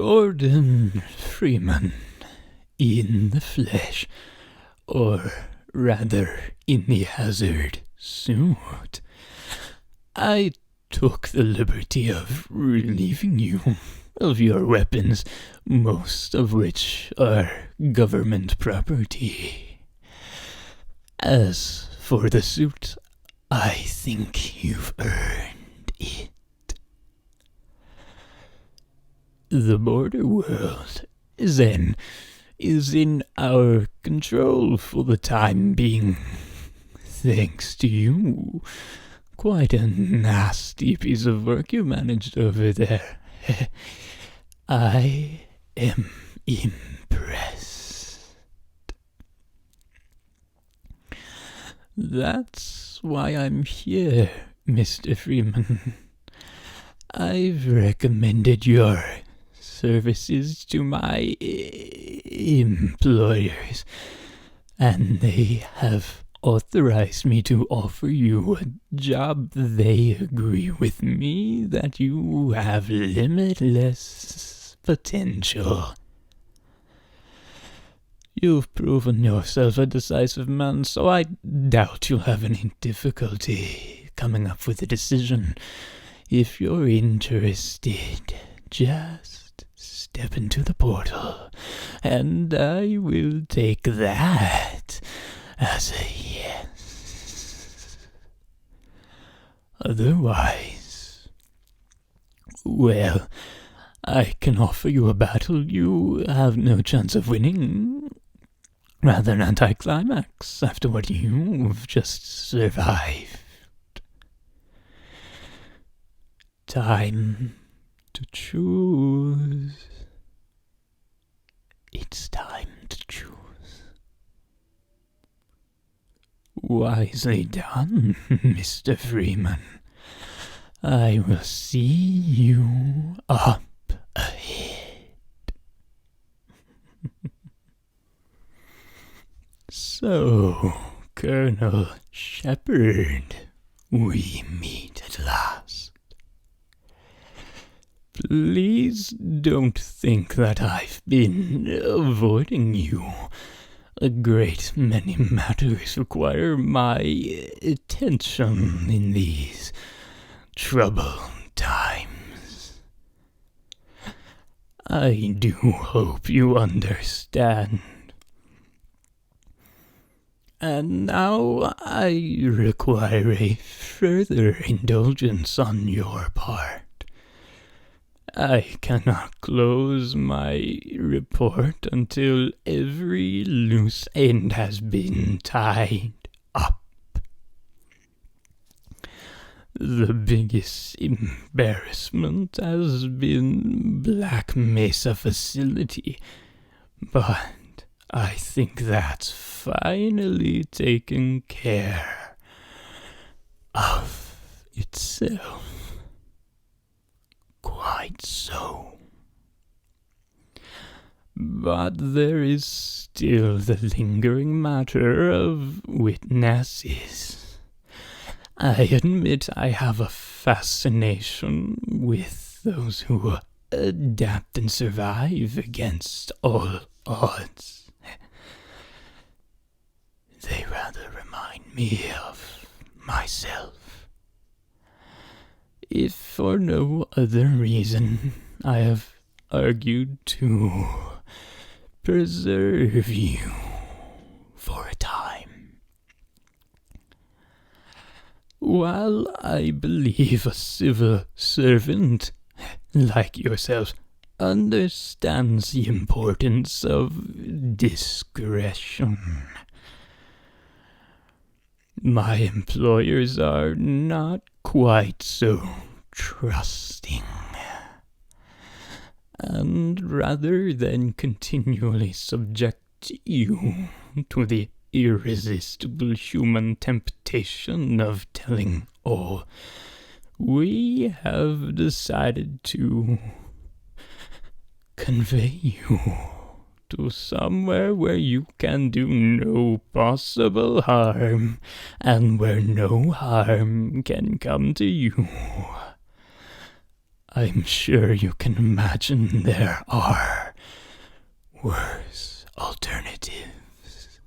Gordon Freeman in the flesh, or rather in the hazard suit. I took the liberty of relieving you of your weapons, most of which are government property. As for the suit, I think you've earned it. The border world, then, is in our control for the time being. Thanks to you. Quite a nasty piece of work you managed over there. I am impressed. That's why I'm here, Mr. Freeman. I've recommended your services to my employers, and they have authorized me to offer you a job. They agree with me that you have limitless potential. You've proven yourself a decisive man, so I doubt you'll have any difficulty coming up with a decision. If you're interested, just step into the portal, and I will take that as a yes. Otherwise, well, I can offer you a battle you have no chance of winning. Rather an anticlimax after what you've just survived. Time to choose. It's time to choose. Wisely done, Mr. Freeman. I will see you up ahead. So, Colonel Shepard, we meet at last. Please don't think that I've been avoiding you. A great many matters require my attention in these troubled times. I do hope you understand. And now I require a further indulgence on your part. I cannot close my report until every loose end has been tied up. The biggest embarrassment has been Black Mesa facility, but I think that's finally taken care of itself. Quite so. But there is still the lingering matter of witnesses. I admit I have a fascination with those who adapt and survive against all odds. They rather remind me of myself. If for no other reason, I have argued to preserve you for a time. While I believe a civil servant like yourself understands the importance of discretion, my employers are not quite so trusting. And rather than continually subject you to the irresistible human temptation of telling all, we have decided to convey you to somewhere where you can do no possible harm, and where no harm can come to you. I'm sure you can imagine there are worse alternatives.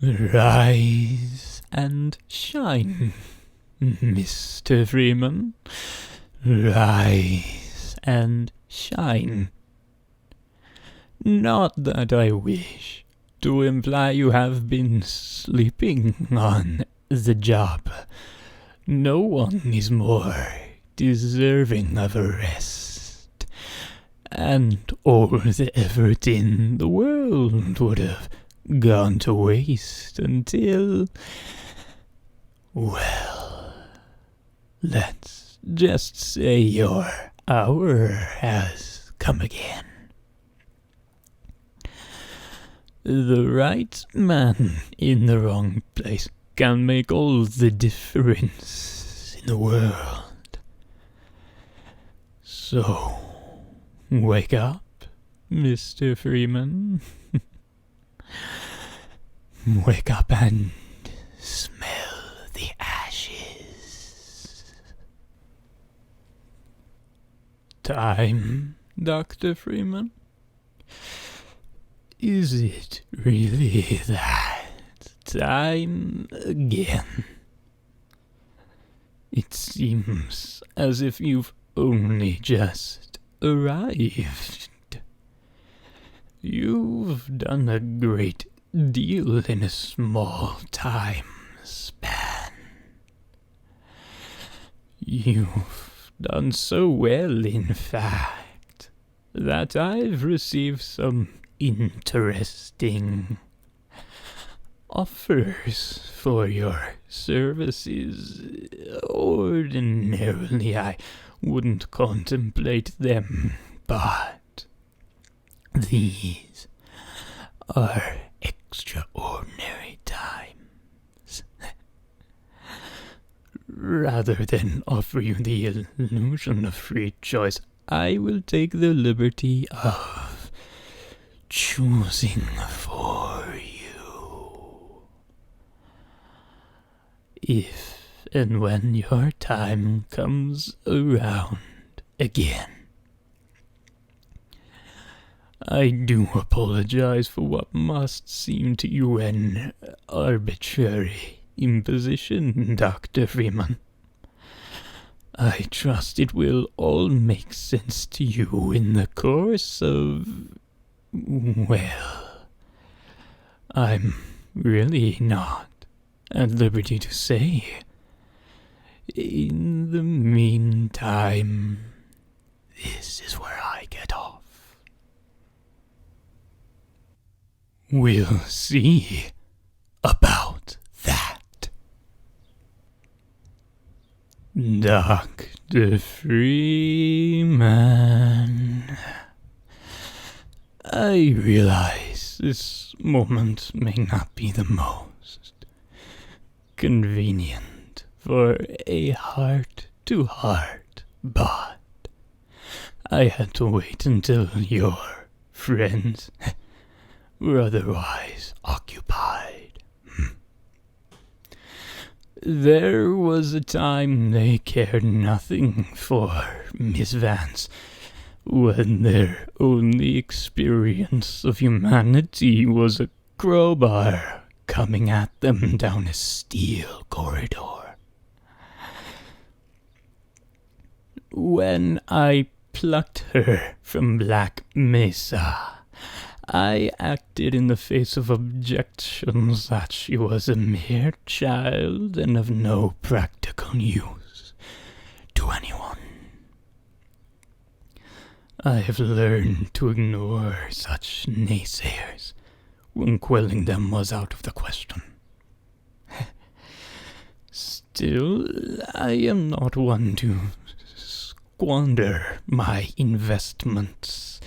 Rise and shine, Mr. Freeman. Rise and shine. Not that I wish to imply you have been sleeping on the job. No one is more deserving of a rest, and all the effort in the world would have gone to waste until, well, let's just say your hour has come again. The right man in the wrong place can make all the difference in the world. So, wake up, Mr. Freeman. Wake up and smell the ashes. Time, Dr. Freeman? Is it really that time again? It seems as if you've only just arrived. You've done a great deal in a small time span. You've done so well, in fact, that I've received some interesting offers for your services. Ordinarily, I wouldn't contemplate them, but these are extraordinary times. Rather than offer you the illusion of free choice, I will take the liberty of choosing for you. If and when your time comes around again. I do apologize for what must seem to you an arbitrary imposition, Dr. Freeman. I trust it will all make sense to you in the course of... well, I'm really not at liberty to say. In the meantime, this is where I get off. We'll see about that. Dr. Freeman, I realize this moment may not be the most convenient for a heart-to-heart, but I had to wait until your friends were otherwise occupied. There was a time they cared nothing for Miss Vance, when their only experience of humanity was a crowbar coming at them down a steel corridor. When I plucked her from Black Mesa, I acted in the face of objections that she was a mere child and of no practical use to anyone. I have learned to ignore such naysayers when quelling them was out of the question. Still, I am not one to squander my investments,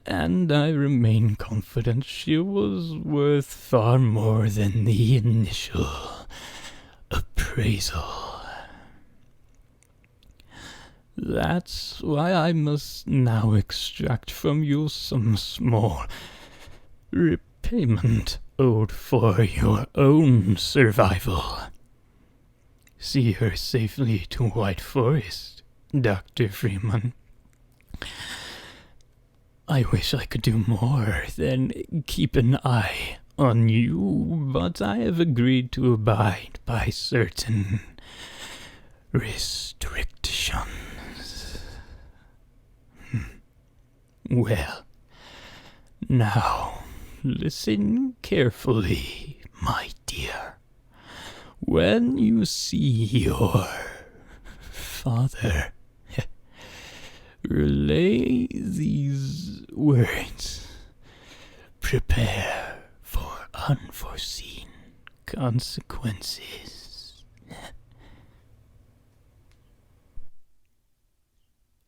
and I remain confident she was worth far more than the initial appraisal. That's why I must now extract from you some small repayment owed for your own survival. see her safely to White Forest, Dr. Freeman. I wish I could do more than keep an eye on you, but I have agreed to abide by certain restrictions. Well, now, listen carefully, my dear. When you see your father, relay these words. Prepare for unforeseen consequences.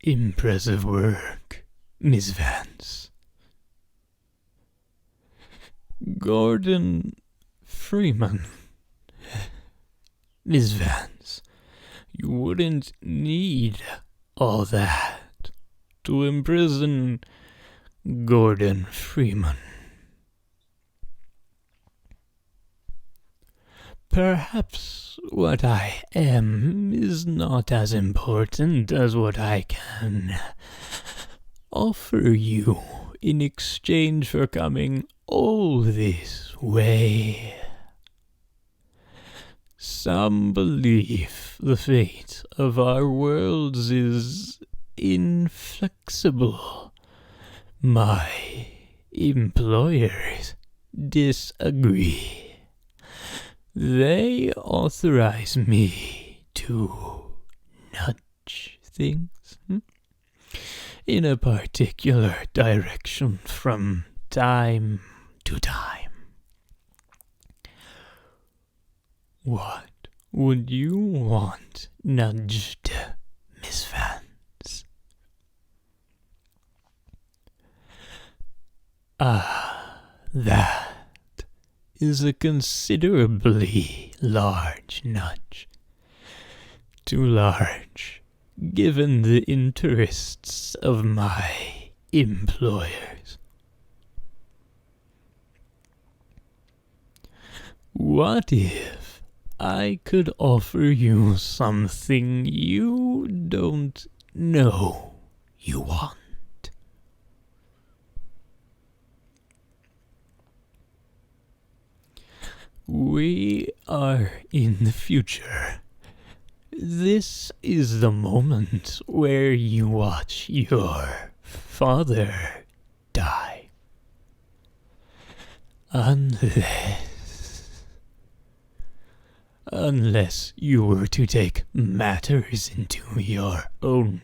Impressive work, Miss Vance. Gordon Freeman. Miss Vance, you wouldn't need all that to imprison Gordon Freeman. Perhaps what I am is not as important as what I can offer you in exchange for coming all this way. Some believe the fate of our worlds is inflexible. My employers disagree. They authorize me to nudge things in a particular direction from time to time. What would you want nudged, Miss Vance? That is a considerably large nudge. Too large, given the interests of my employers. What if I could offer you something you don't know you want? We are in the future. This is the moment where you watch your father die. Unless you were to take matters into your own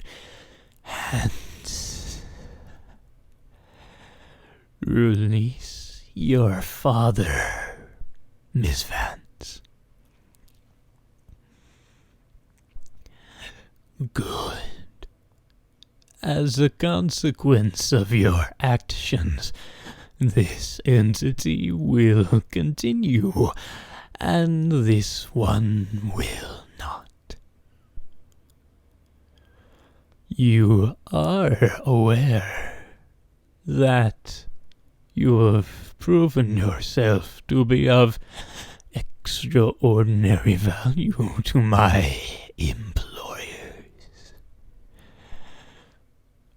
hands. Release your father, Miss Vance. Good. As a consequence of your actions, this entity will continue, and this one will not. You are aware that you have proven yourself to be of extraordinary value to my employers.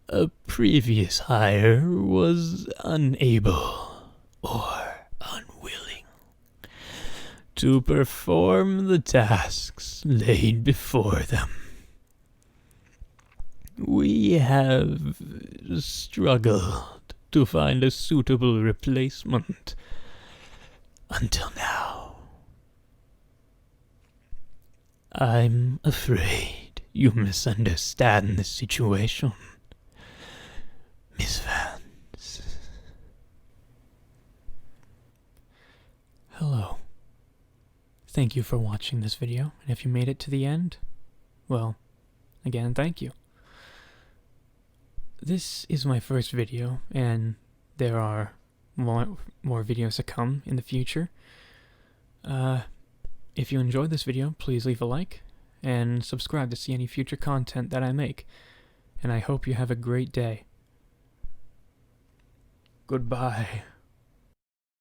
A previous hire was unable or unwilling to perform the tasks laid before them. We have struggled to find a suitable replacement until now. I'm afraid you misunderstand the situation, Miss Vance. Hello. Thank you for watching this video, and if you made it to the end, well, again, thank you. This is my first video, and there are more videos to come in the future. If you enjoyed this video, please leave a like, and subscribe to see any future content that I make, and I hope you have a great day. Goodbye.